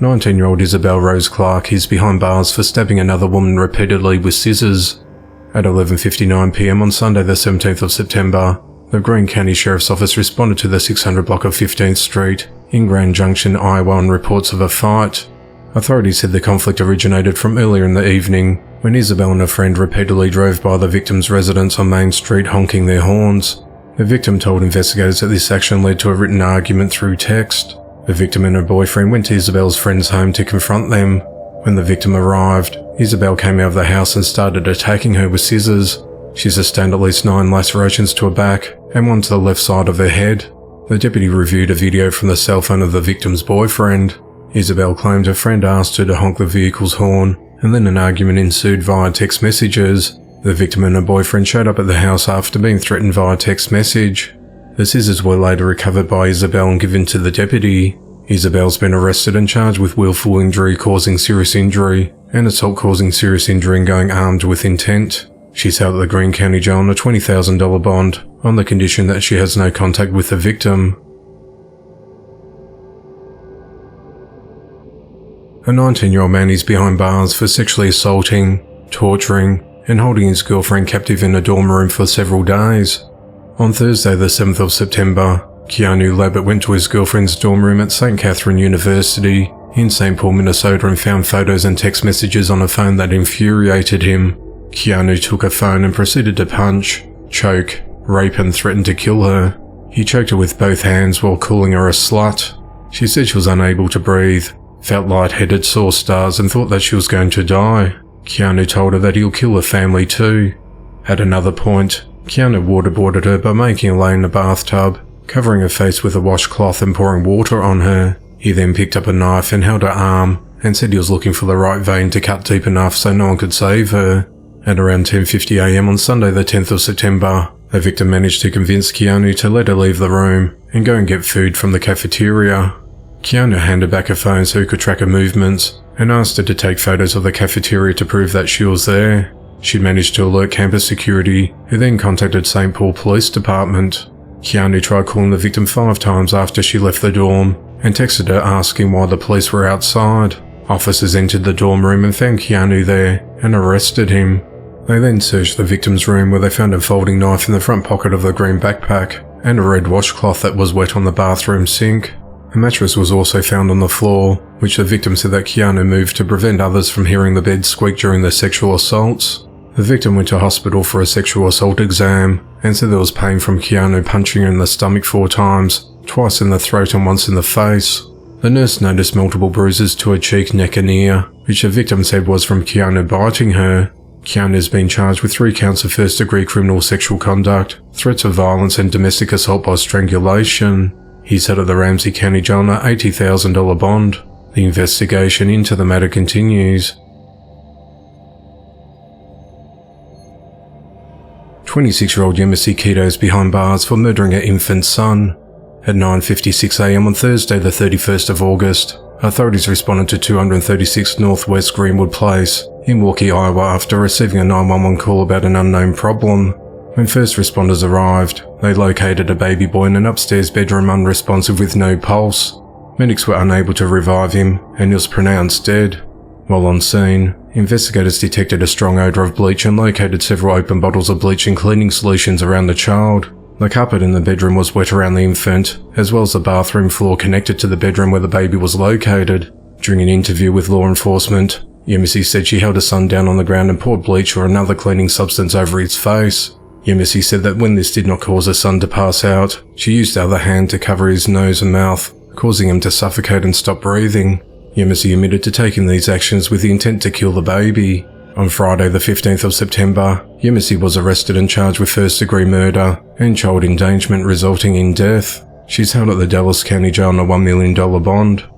19-year-old Isabel Rose Clark is behind bars for stabbing another woman repeatedly with scissors. At 11:59 p.m. on Sunday the 17th of September, the Greene County Sheriff's Office responded to the 600 block of 15th Street in Grand Junction, Iowa on reports of a fight. Authorities said the conflict originated from earlier in the evening when Isabel and a friend repeatedly drove by the victim's residence on Main Street honking their horns. The victim told investigators that this action led to a written argument through text. The victim and her boyfriend went to Isabel's friend's home to confront them. When the victim arrived, Isabel came out of the house and started attacking her with scissors. She sustained at least 9 lacerations to her back and one to the left side of her head. The deputy reviewed a video from the cell phone of the victim's boyfriend. Isabel claimed her friend asked her to honk the vehicle's horn, and then an argument ensued via text messages. The victim and her boyfriend showed up at the house after being threatened via text message. The scissors were later recovered by Isabel and given to the deputy. Isabel's been arrested and charged with willful injury causing serious injury and assault causing serious injury and going armed with intent. She's held at the Greene County Jail on a $20,000 bond on the condition that she has no contact with the victim. A 19-year-old man is behind bars for sexually assaulting, torturing, and holding his girlfriend captive in a dorm room for several days. On Thursday the 7th of September, Keanu Labott went to his girlfriend's dorm room at St. Catherine University in St. Paul, Minnesota and found photos and text messages on a phone that infuriated him. Keanu took her phone and proceeded to punch, choke, rape and threaten to kill her. He choked her with both hands while calling her a slut. She said she was unable to breathe, felt lightheaded, saw stars and thought that she was going to die. Keanu told her that he'll kill her family too. At another point, Keanu waterboarded her by making her lay in a bathtub, covering her face with a washcloth and pouring water on her. He then picked up a knife and held her arm and said he was looking for the right vein to cut deep enough so no one could save her. At around 10:50 a.m. on Sunday the 10th of September, the victim managed to convince Keanu to let her leave the room and go and get food from the cafeteria. Keanu handed back her phone so he could track her movements and asked her to take photos of the cafeteria to prove that she was there. She managed to alert campus security, who then contacted St. Paul Police Department. Keanu tried calling the victim 5 times after she left the dorm and texted her asking why the police were outside. Officers entered the dorm room and found Keanu there and arrested him. They then searched the victim's room where they found a folding knife in the front pocket of the green backpack and a red washcloth that was wet on the bathroom sink. A mattress was also found on the floor, which the victim said that Keanu moved to prevent others from hearing the bed squeak during their sexual assaults. The victim went to hospital for a sexual assault exam and said there was pain from Keanu punching her in the stomach 4 times, twice in the throat and once in the face. The nurse noticed multiple bruises to her cheek, neck and ear, which the victim said was from Keanu biting her. Keanu has been charged with 3 counts of first-degree criminal sexual conduct, threats of violence and domestic assault by strangulation. He's held at the Ramsey County Jail on an $80,000 bond. The investigation into the matter continues. 26-year-old Yemisi Keto is behind bars for murdering her infant son. At 9:56 a.m. on Thursday the 31st of August, authorities responded to 236 Northwest Greenwood Place in Waukee, Iowa after receiving a 911 call about an unknown problem. When first responders arrived, they located a baby boy in an upstairs bedroom unresponsive with no pulse. Medics were unable to revive him and he was pronounced dead. While on scene, investigators detected a strong odour of bleach and located several open bottles of bleach and cleaning solutions around the child. The carpet in the bedroom was wet around the infant, as well as the bathroom floor connected to the bedroom where the baby was located. During an interview with law enforcement, Yemisi said she held her son down on the ground and poured bleach or another cleaning substance over his face. Yemisi said that when this did not cause her son to pass out, she used the other hand to cover his nose and mouth, causing him to suffocate and stop breathing. Yemisi admitted to taking these actions with the intent to kill the baby. On Friday the 15th of September, Yemisi was arrested and charged with first-degree murder and child endangerment resulting in death. She's held at the Dallas County Jail on a $1 million bond.